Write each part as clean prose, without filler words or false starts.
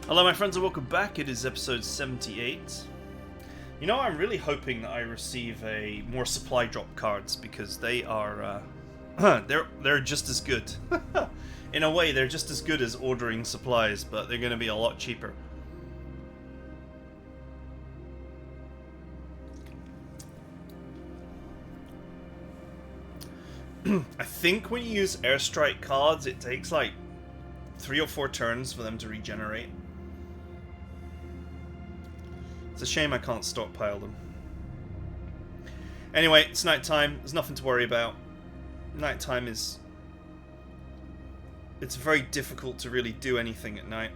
Hello my friends and welcome back. It is episode 78. You know, I'm really hoping that I receive more supply drop cards because they are they're just as good. In a way, they're just as good as ordering supplies, but they're going to be a lot cheaper. I think when you use airstrike cards, it takes like 3 or 4 turns for them to regenerate. It's a shame I can't stockpile them. Anyway, it's nighttime. There's nothing to worry about. Nighttime is... It's very difficult to really do anything at night.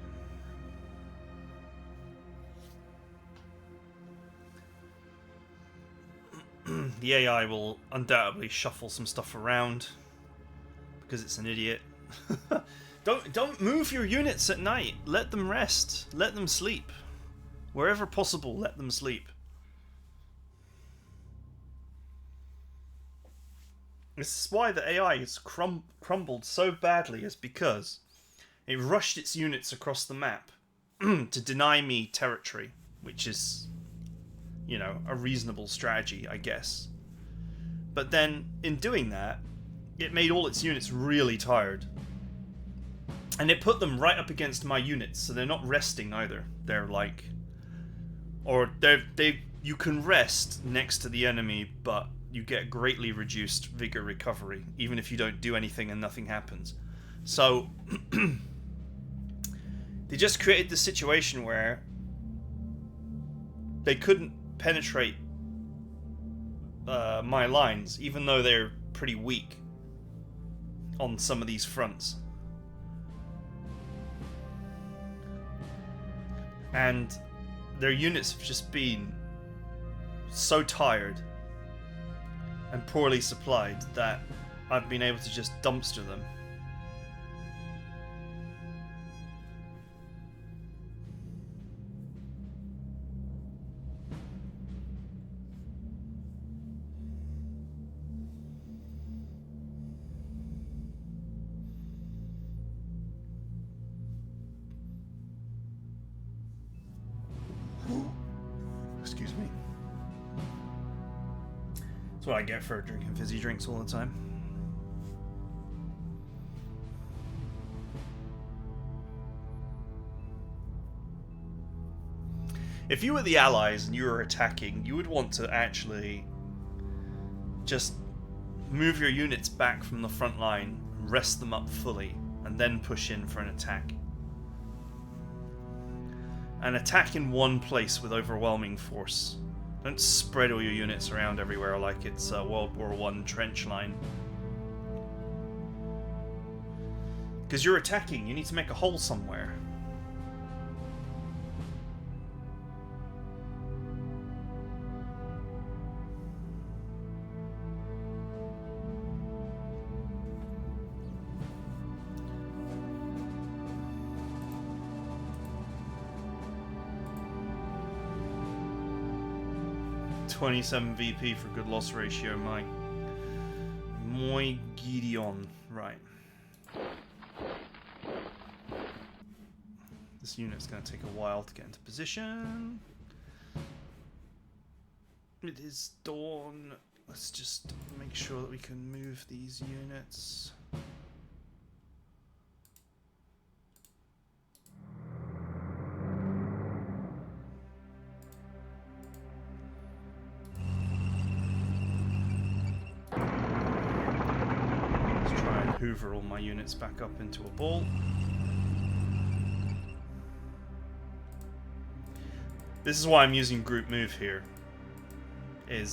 The AI will undoubtedly shuffle some stuff around because it's an idiot. Don't move your units at night. Let them rest. Let them sleep. Wherever possible, let them sleep. This is why the AI has crumbled so badly, is because it rushed its units across the map to deny me territory, which is, you know, a reasonable strategy, I guess. But then, in doing that, it made all its units really tired. And it put them right up against my units, so they're not resting either. They're like... Or you can rest next to the enemy, but you get greatly reduced vigor recovery, even if you don't do anything and nothing happens. So, they just created this situation where they couldn't penetrate my lines, even though they're pretty weak on some of these fronts. And their units have just been so tired and poorly supplied that I've been able to just dumpster them. Excuse me. That's what I get for drinking fizzy drinks all the time. If you were the Allies and you were attacking, you would want to actually just move your units back from the front line, rest them up fully, and then push in for an attack. An attack in one place with overwhelming force. Don't spread all your units around everywhere like it's a World War I trench line. Because you're attacking, you need to make a hole somewhere. .27 VP for good loss ratio, my Gideon. Right. This unit's going to take a while to get into position. It is dawn. Let's just make sure that we can move these units. Hoover all my units back up into a ball. This is why I'm using group move here. It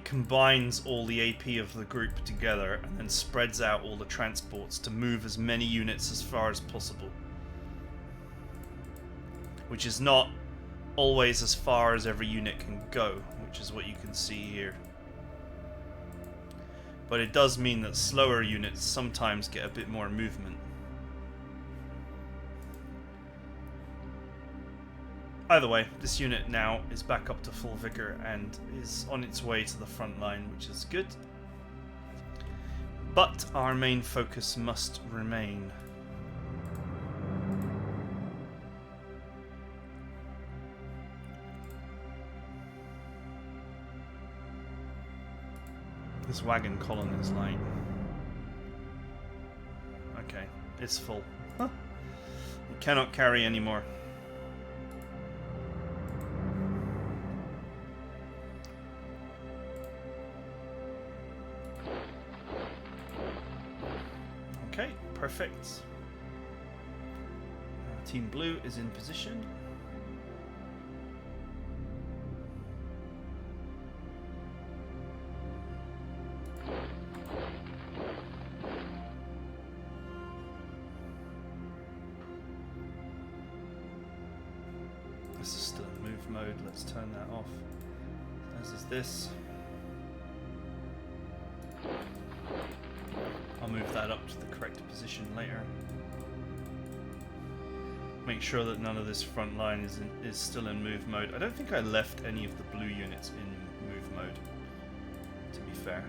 combines all the AP of the group together and then spreads out all the transports to move as many units as far as possible. Which is not always as far as every unit can go, which is what you can see here. But it does mean that slower units sometimes get a bit more movement. Either way, this unit now is back up to full vigor and is on its way to the front line, which is good. But our main focus must remain. This wagon column is like... Okay, it's full. Huh. It cannot carry anymore. Okay, perfect. Team Blue is in position. This is still in move mode. Let's turn that off. As is this. I'll move that up to the correct position later. Make sure that none of this front line is still in move mode. I don't think I left any of the blue units in move mode, to be fair.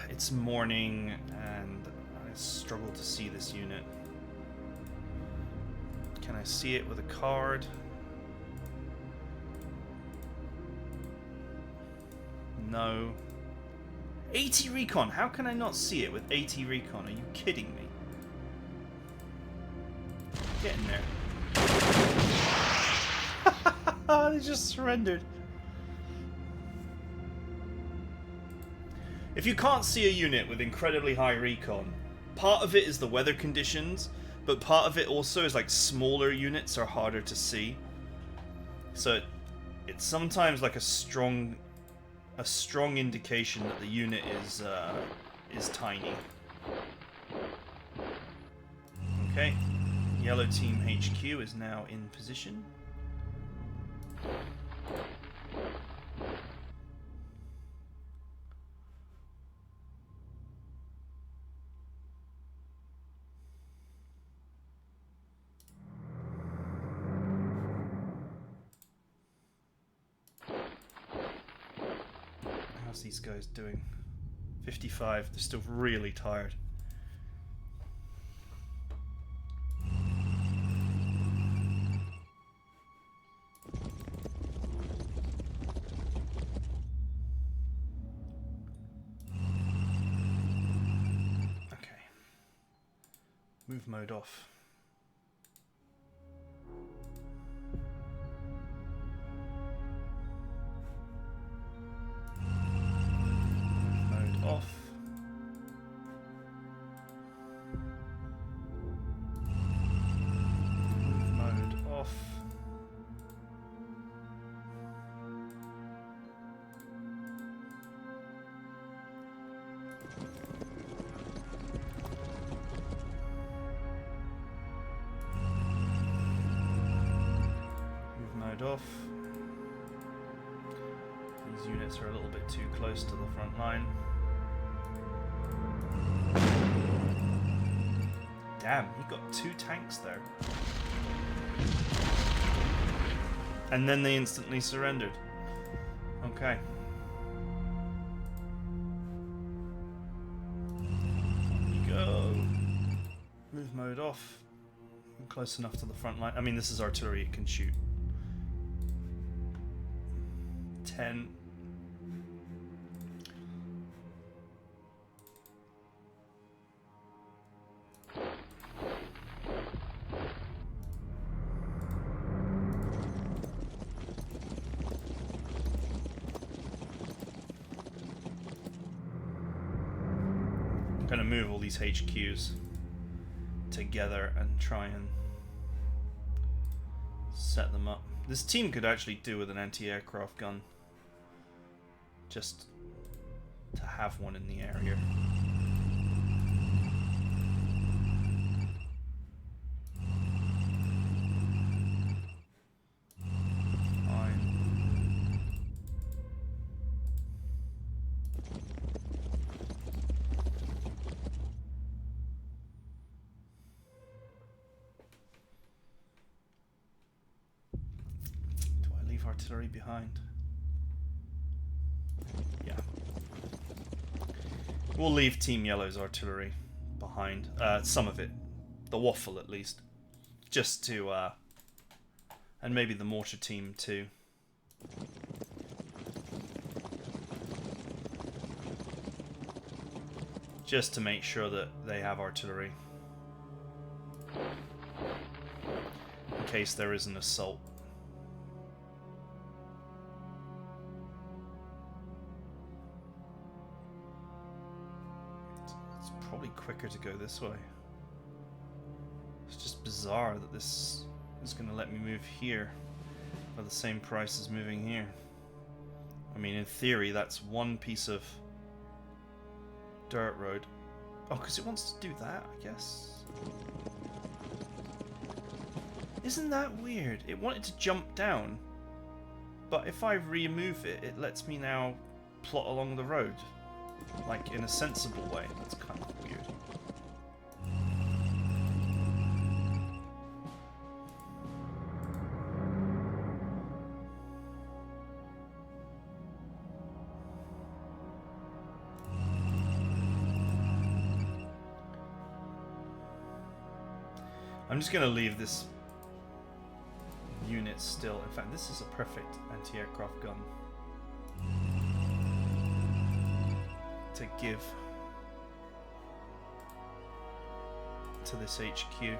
It's morning and I struggle to see this unit. Can I see it with a card? No. 80 recon. How can I not see it with 80 recon? Are you kidding me? Get in there. They just surrendered. If you can't see a unit with incredibly high recon, part of it is the weather conditions, but part of it also is like smaller units are harder to see. So it's sometimes like a strong indication that the unit is tiny. Okay, yellow team HQ is now in position. How's these guys doing? 55. They're still really tired. Okay. Move mode off. Off. Move mode off. Move mode off. These units are a little bit too close to the front line. Damn, he got 2 tanks there. And then they instantly surrendered. Okay. Here we go. Move mode off. I'm close enough to the front line. I mean, this is artillery, it can shoot. 10. I'm going to move all these HQs together and try and set them up. This team could actually do with an anti-aircraft gun, just to have one in the area. artillery behind? Yeah. We'll leave Team Yellow's artillery behind. Some of it. The waffle, at least. Just to, and maybe the mortar team, too. Just to make sure that they have artillery. In case there is an assault. It's probably quicker to go this way. It's just bizarre that this is going to let me move here for the same price as moving here. I mean, in theory, that's one piece of dirt road. Oh, because it wants to do that, I guess. Isn't that weird? It wanted to jump down, but if I remove it, it lets me now plot along the road, like in a sensible way. That's kind of weird. I'm just going to leave this unit still. In fact, this is a perfect anti-aircraft gun to give to this HQ.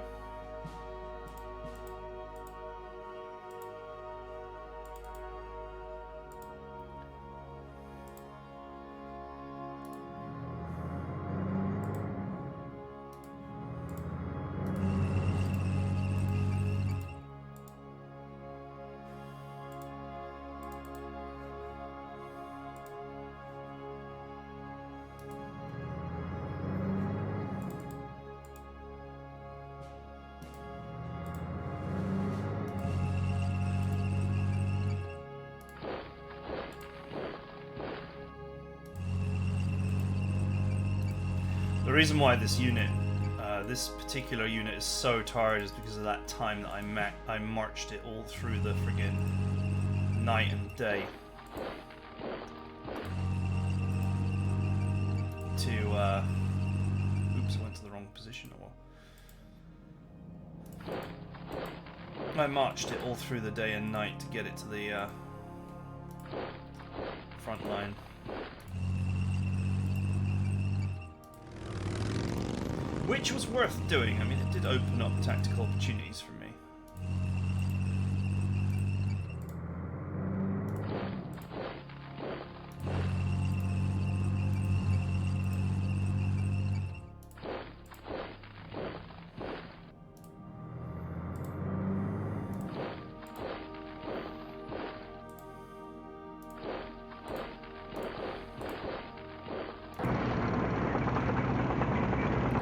The reason why this unit, this particular unit is so tired is because of that time that I marched it all through the friggin' night and day to, oops, I went to the wrong position I marched it all through the day and night to get it to the front line. Which was worth doing. I mean, it did open up tactical opportunities for me.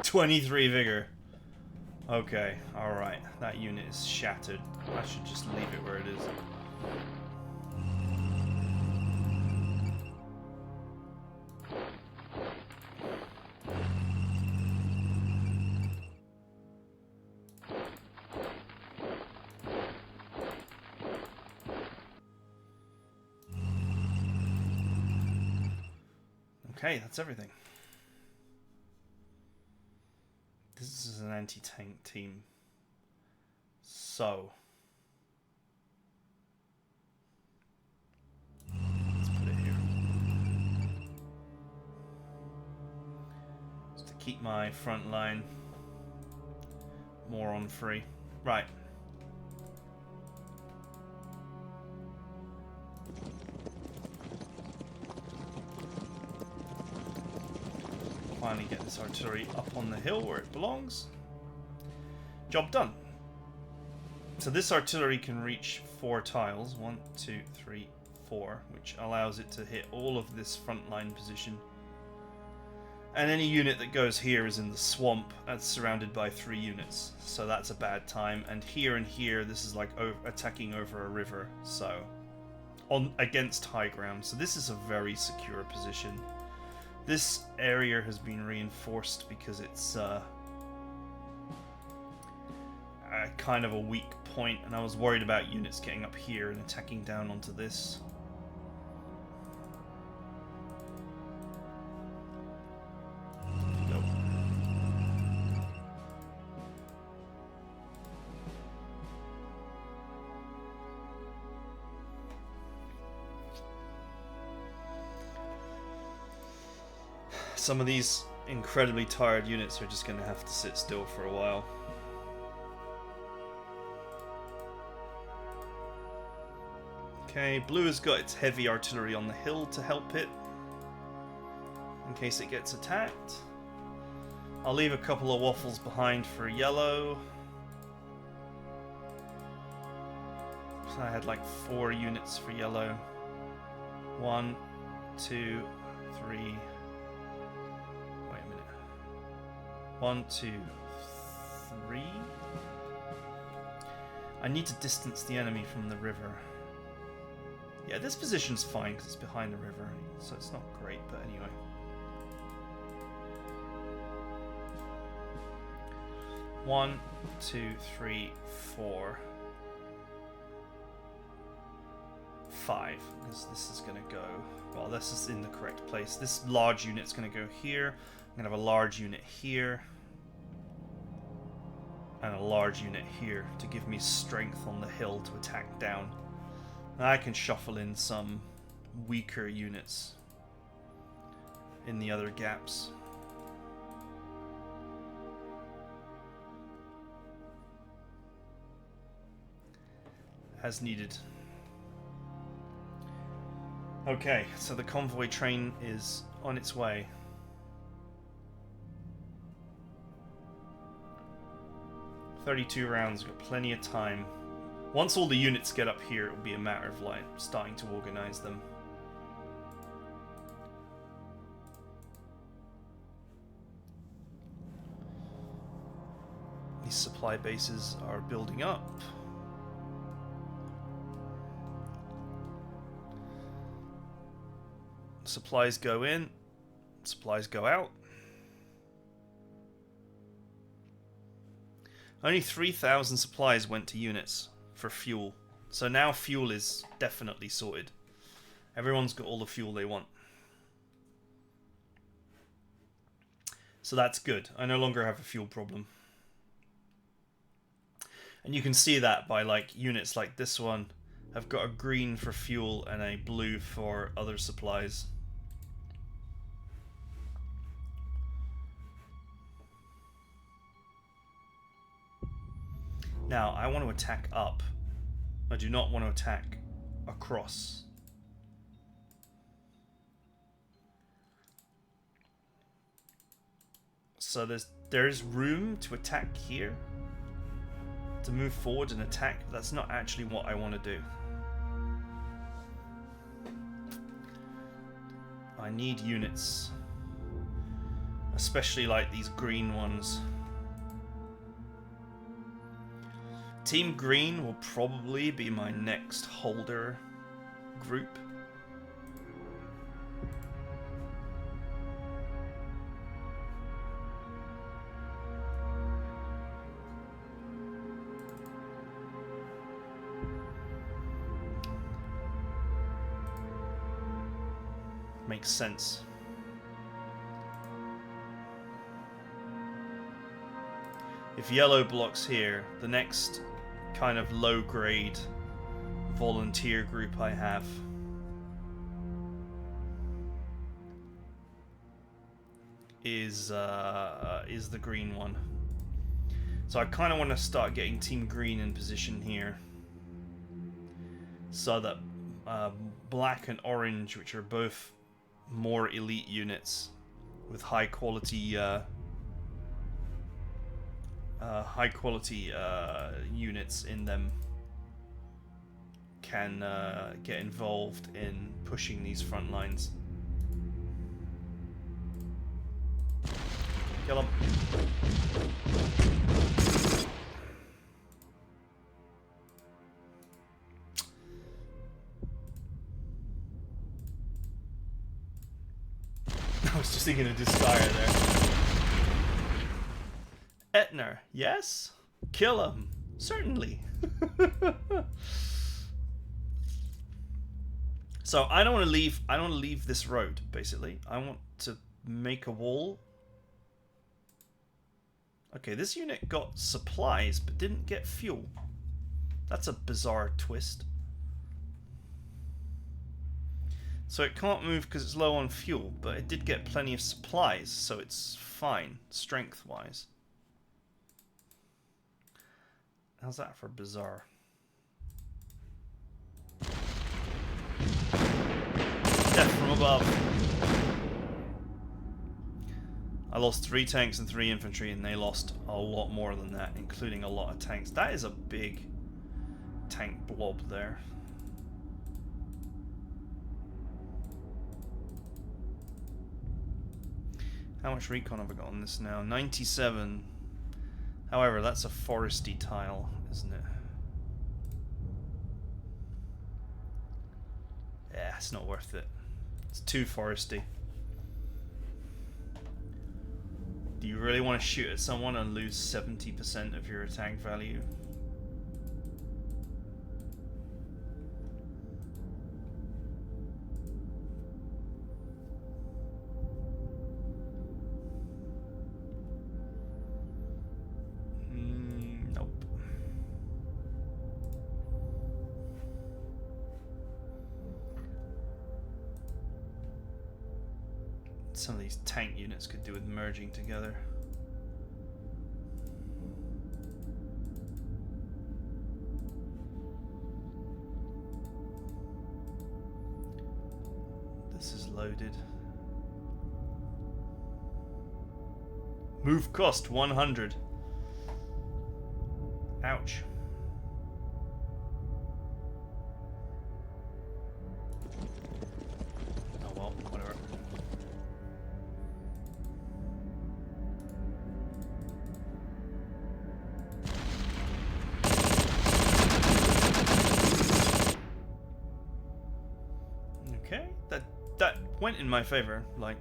.23 vigor. Okay, alright. That unit is shattered. I should just leave it where it is. Okay, that's everything. This is an anti-tank team. So let's put it here. Just to keep my front line more on free. Right. Finally get this artillery up on the hill where it belongs. Job done. So this artillery can reach 4 tiles, 1, 2, 3, 4, which allows it to hit all of this front line position. And any unit that goes here is in the swamp, that's surrounded by 3 units, so that's a bad time. And here, this is like attacking over a river, so against high ground. So this is a very secure position. This area has been reinforced because it's at kind of a weak point, and I was worried about units getting up here and attacking down onto this. Nope. Some of these incredibly tired units are just going to have to sit still for a while. Okay, blue has got its heavy artillery on the hill to help it in case it gets attacked. I'll leave a couple of waffles behind for yellow. So I had like 4 units for yellow. 1, 2, 3. Wait a minute. 1, 2, 3. I need to distance the enemy from the river. Yeah, this position's fine because it's behind the river, so it's not great, but anyway. One, 2, 3, 4, 5. Because this is going to go... Well, this is in the correct place. This large unit's going to go here. I'm going to have a large unit here. And a large unit here to give me strength on the hill to attack down. And I can shuffle in some weaker units in the other gaps. As needed. Okay, so the convoy train is on its way. $32 rounds, we've got plenty of time. Once all the units get up here, it will be a matter of like starting to organize them. These supply bases are building up. Supplies go in, supplies go out. Only 3,000 supplies went to units for fuel. So now fuel is definitely sorted. Everyone's got all the fuel they want. So that's good. I no longer have a fuel problem. And you can see that by like units like this one have got a green for fuel and a blue for other supplies. Now, I want to attack up. I do not want to attack across. So there's room to attack here. To move forward and attack. That's not actually what I want to do. I need units. Especially like these green ones. Team Green will probably be my next holder group. Makes sense. If yellow blocks here, the next kind of low-grade volunteer group I have is the green one. So I kind of want to start getting Team Green in position here, so that black and orange, which are both more elite units with high quality units in them, can get involved in pushing these front lines. Kill them. I was just thinking of Desire there. Etner, yes? Kill him. Certainly. So I don't want to leave. I don't want to leave this road. Basically, I want to make a wall. Okay, this unit got supplies but didn't get fuel. That's a bizarre twist. So it can't move because it's low on fuel, but it did get plenty of supplies, so it's fine, strength-wise. How's that for bizarre? Death from above. I lost 3 tanks and 3 infantry, and they lost a lot more than that, including a lot of tanks. That is a big tank blob there. How much recon have I got on this now? 97. However, that's a foresty tile, isn't it? Yeah, it's not worth it. It's too foresty. Do you really want to shoot at someone and lose 70% of your attack value? Nope. Some of these tank units could do with merging together. This is loaded. Move cost 100. Ouch. Oh well, whatever. Okay, that went in my favor. Like,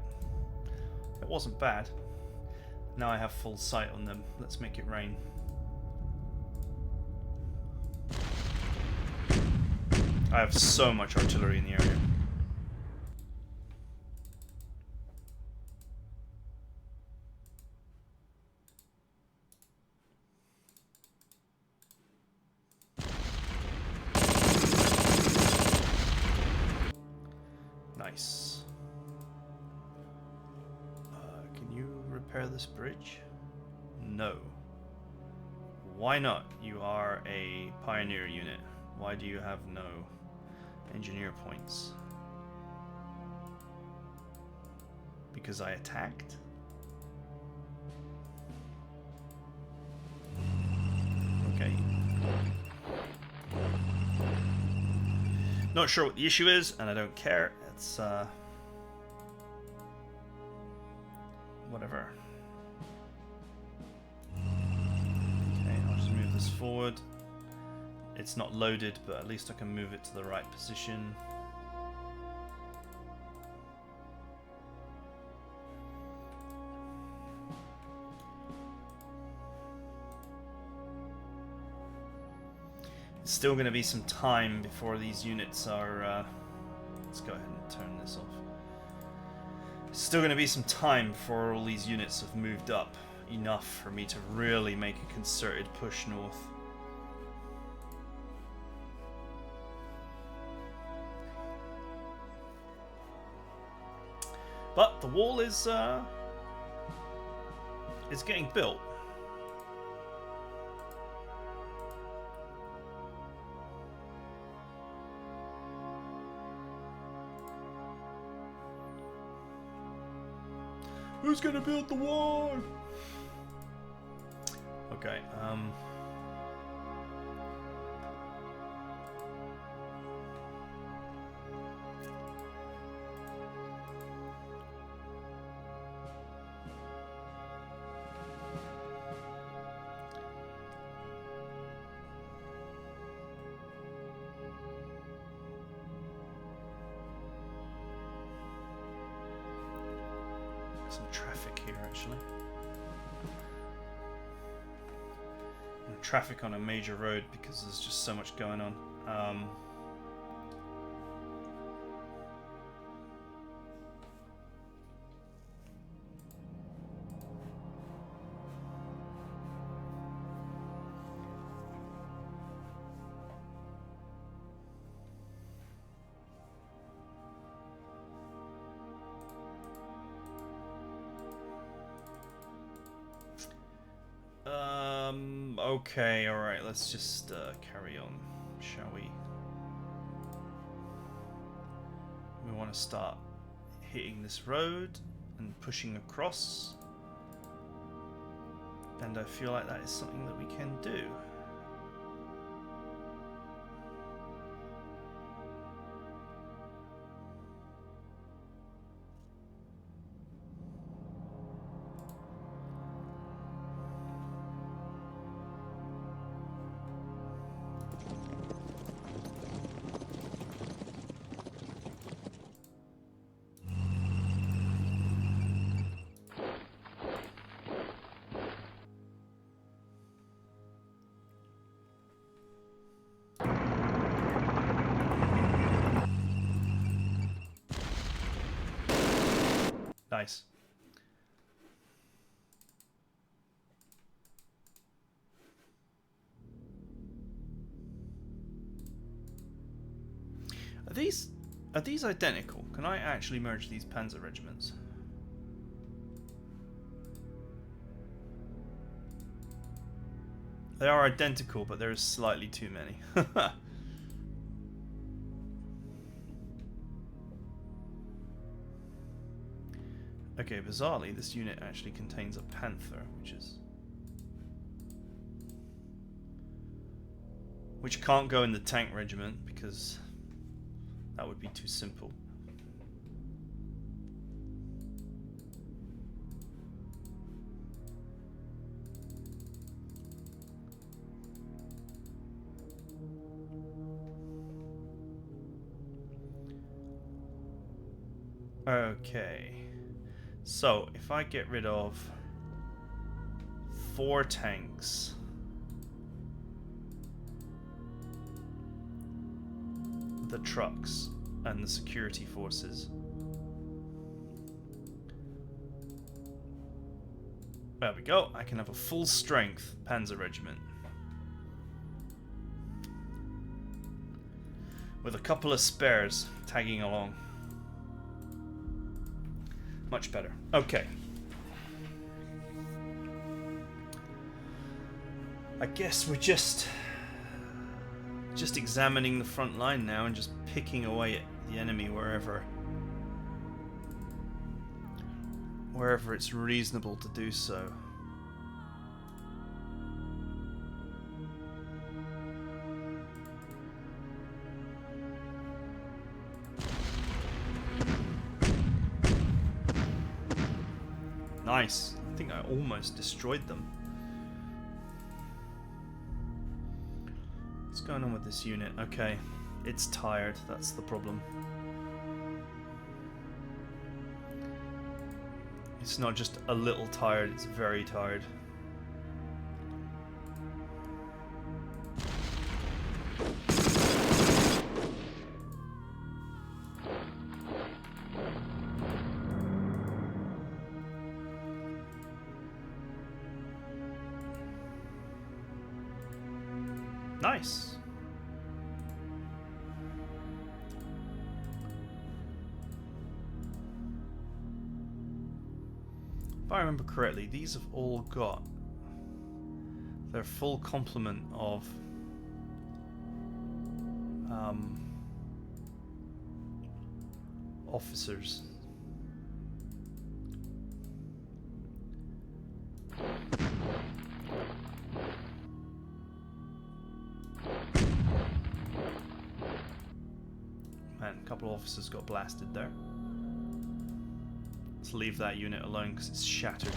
it wasn't bad. Now I have full sight on them. Let's make it rain. I have so much artillery in the area. Nice. Can you repair this bridge? No. Why not? You are a pioneer unit. Why do you have no engineer points? Because I attacked? Okay. Not sure what the issue is, and I don't care. It's whatever. Okay, I'll just move this forward. It's not loaded, but at least I can move it to the right position. It's still going to be some time before these units are... let's go ahead and turn this off. It's still going to be some time before all these units have moved up enough for me to really make a concerted push north. But the wall is getting built. Who's gonna build the wall? Okay, some traffic here actually. traffic on a major road because there's just so much going on. Okay, alright, let's just carry on, shall we? We want to start hitting this road and pushing across. And I feel like that is something that we can do. Nice. Are these identical? Can I actually merge these panzer regiments? They are identical, but there is slightly too many. Okay, bizarrely, this unit actually contains a Panther, which can't go in the tank regiment because that would be too simple. Okay. So, if I get rid of 4 tanks, the trucks, and the security forces. There we go. I can have a full strength panzer regiment. With a couple of spares tagging along. Much better. Okay. I guess we're just examining the front line now and just picking away at the enemy wherever it's reasonable to do so. Nice. I think I almost destroyed them. What's going on with this unit? Okay, it's tired. That's the problem. It's not just a little tired, it's very tired. Nice. If I remember correctly, these have all got their full complement of officers. Man, a couple of officers got blasted there. Let's leave that unit alone because it's shattered.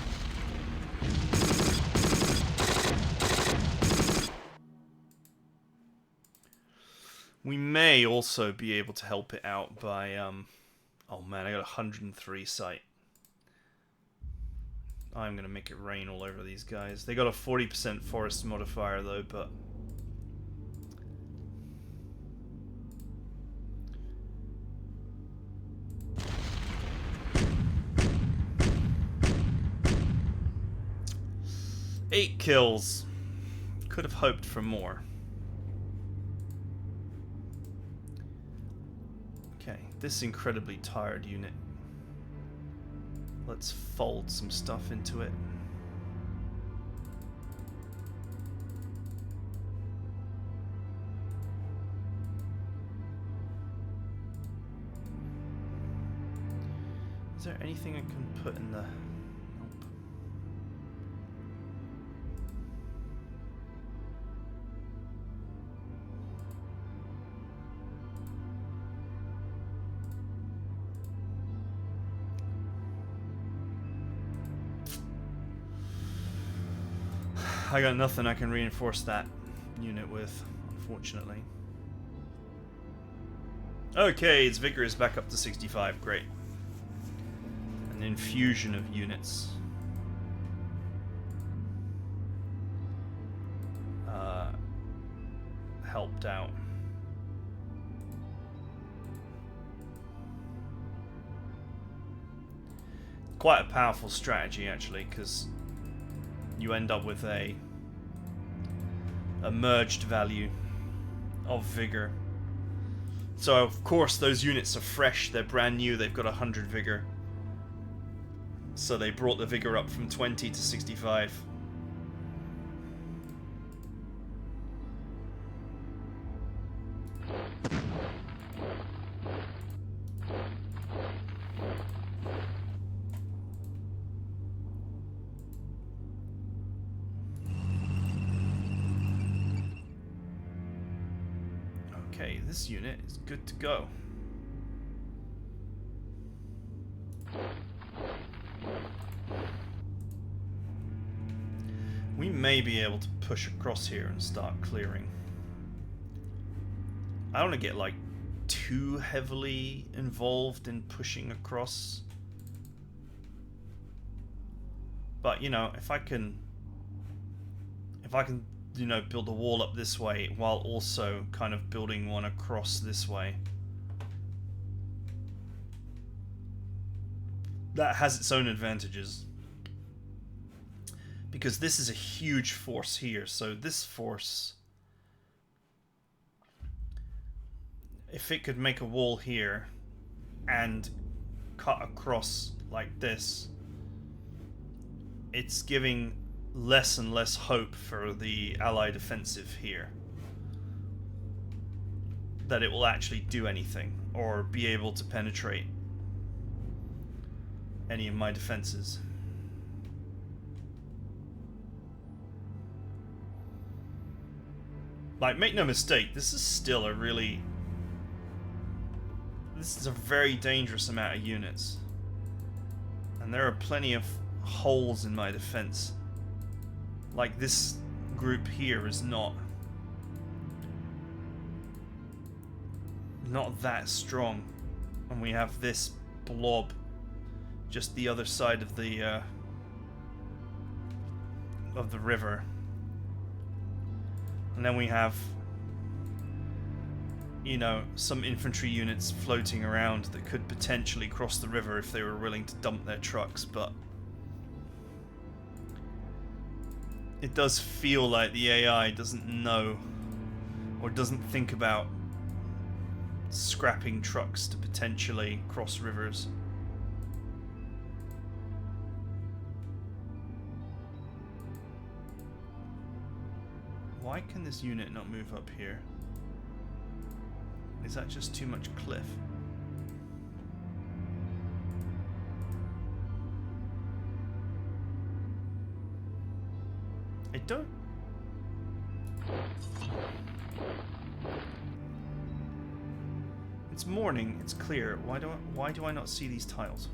We may also be able to help it out by oh man, I got 103 sight. I'm going to make it rain all over these guys. They got a 40% forest modifier though, but... Eight kills. Could have hoped for more. Okay, this incredibly tired unit. Let's fold some stuff into it. Is there anything I can put in the... Nope. I got nothing I can reinforce that unit with, unfortunately. Okay, its vigor is back up to 65. Great. An infusion of units. Helped out. Quite a powerful strategy, actually, because you end up with a merged value of vigor. So of course those units are fresh, they're brand new, they've got 100 vigor. So they brought the vigor up from 20 to 65. Okay, this unit is good to go. We may be able to push across here and start clearing. I don't want to get like too heavily involved in pushing across. But you know, if I can you know, build a wall up this way while also kind of building one across this way, that has its own advantages. Because this is a huge force here, so this force, if it could make a wall here and cut across like this, it's giving less and less hope for the Allied offensive here. That it will actually do anything, or be able to penetrate any of my defenses. Like, make no mistake, this is still a really... This is a very dangerous amount of units. And there are plenty of holes in my defense. Like, this group here is not that strong. And we have this blob just the other side of the river. And then we have, you know, some infantry units floating around that could potentially cross the river if they were willing to dump their trucks, but it does feel like the AI doesn't know or doesn't think about scrapping trucks to potentially cross rivers. Why can this unit not move up here? Is that just too much cliff? I don't... It's morning, it's clear. Why do I not see these tiles?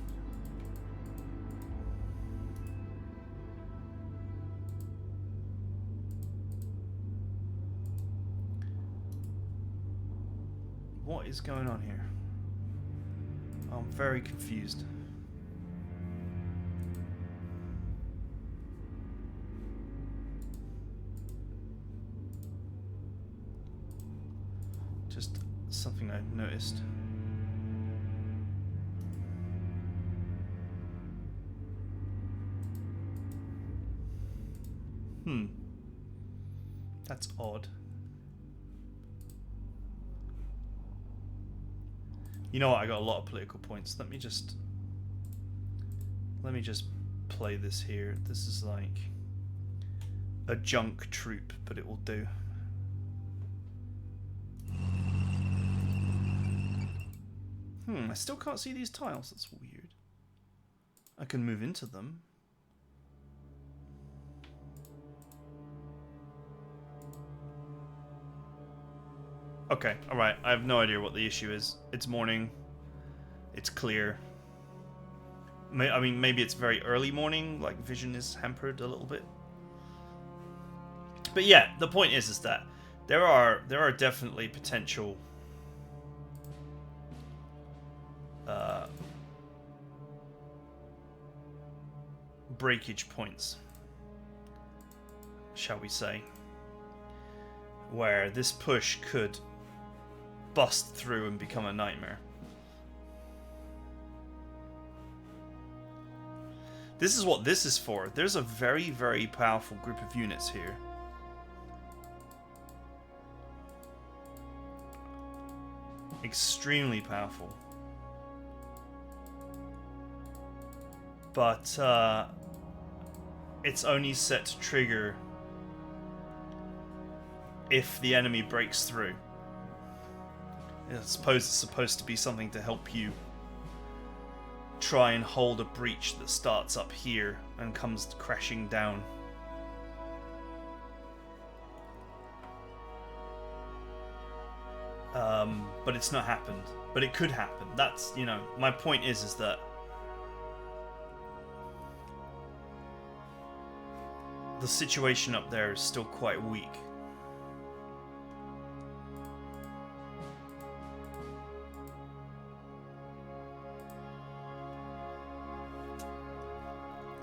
What is going on here? I'm very confused. noticed. That's odd. You know what? I got a lot of political points. Let me just play this here. This is like a junk troop, but it will do. I still can't see these tiles. That's weird. I can move into them. Okay, alright. I have no idea what the issue is. It's morning. It's clear. I mean, maybe it's very early morning, like vision is hampered a little bit. But yeah, the point is that there are definitely potential breakage points, shall we say, where this push could bust through and become a nightmare. This is what this is for. There's a very, very powerful group of units here. Extremely powerful. But it's only set to trigger if the enemy breaks through. I suppose it's supposed to be something to help you try and hold a breach that starts up here and comes crashing down. But it's not happened. But it could happen. That's, you know, my point is that the situation up there is still quite weak.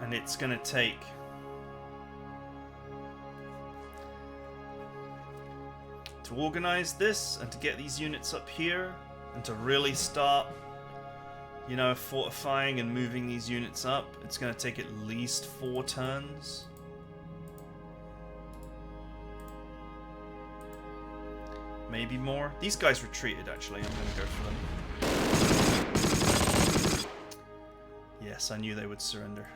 And it's going to take to organize this and to get these units up here and to really start, you know, fortifying and moving these units up. It's going to take at least 4 turns. Maybe more. These guys retreated, actually. I'm going to go for them. Yes, I knew they would surrender.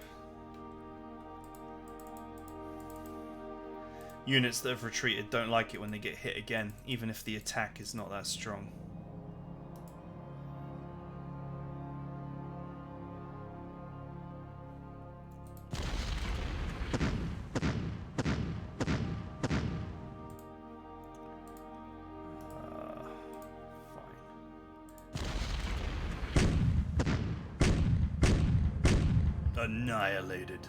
Units that have retreated don't like it when they get hit again, even if the attack is not that strong. Annihilated.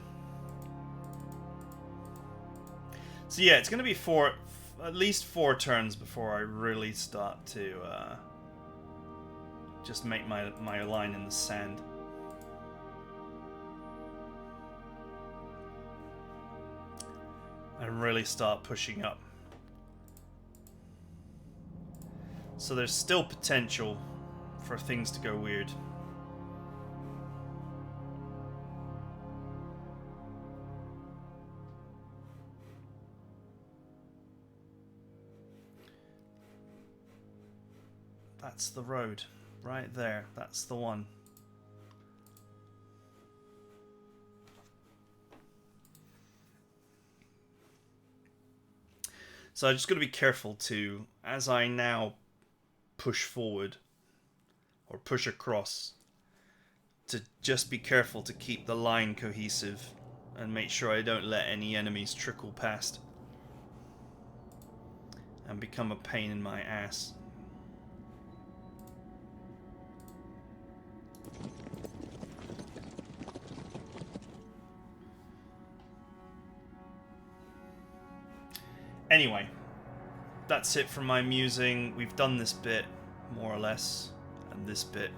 So yeah, it's going to be at least 4 turns before I really start to just make my line in the sand. And really start pushing up. So there's still potential for things to go weird. That's the road, right there. That's the one. So I just got to be careful to, as I now push forward or push across, to just be careful to keep the line cohesive and make sure I don't let any enemies trickle past and become a pain in my ass. Anyway, that's it for my musing. We've done this bit, more or less, and this bit.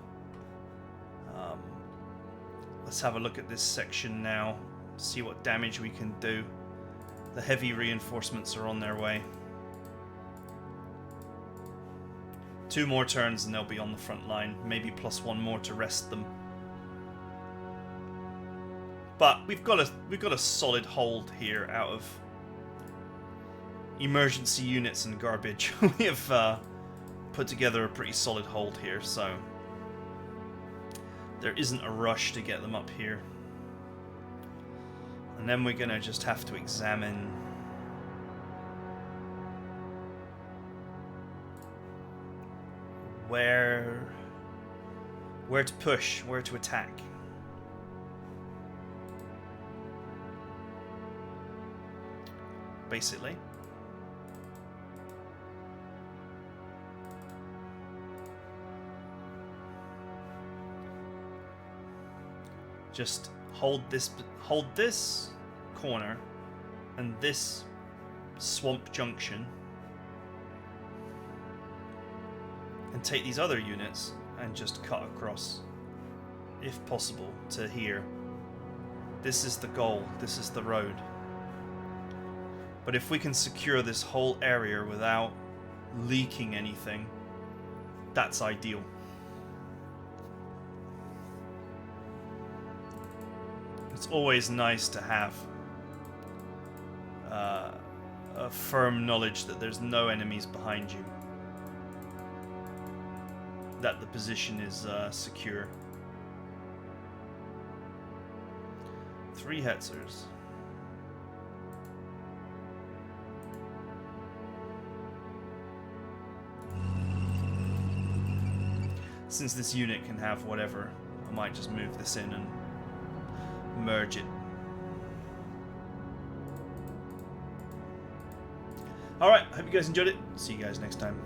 Let's have a look at this section now, see what damage we can do. The heavy reinforcements are on their way. 2 more turns and they'll be on the front line. Maybe plus 1 more to rest them. But we've got a solid hold here out of emergency units and garbage. We have put together a pretty solid hold here, so there isn't a rush to get them up here. And then we're gonna just have to examine where to push, where to attack. Basically. Just hold this corner and this swamp junction and take these other units and just cut across, if possible, to here. This is the goal, this is the road. But if we can secure this whole area without leaking anything, that's ideal. It's always nice to have a firm knowledge that there's no enemies behind you, that the position is secure. 3 Hetzers. Since this unit can have whatever, I might just move this in and merge it. Alright, hope you guys enjoyed it. See you guys next time.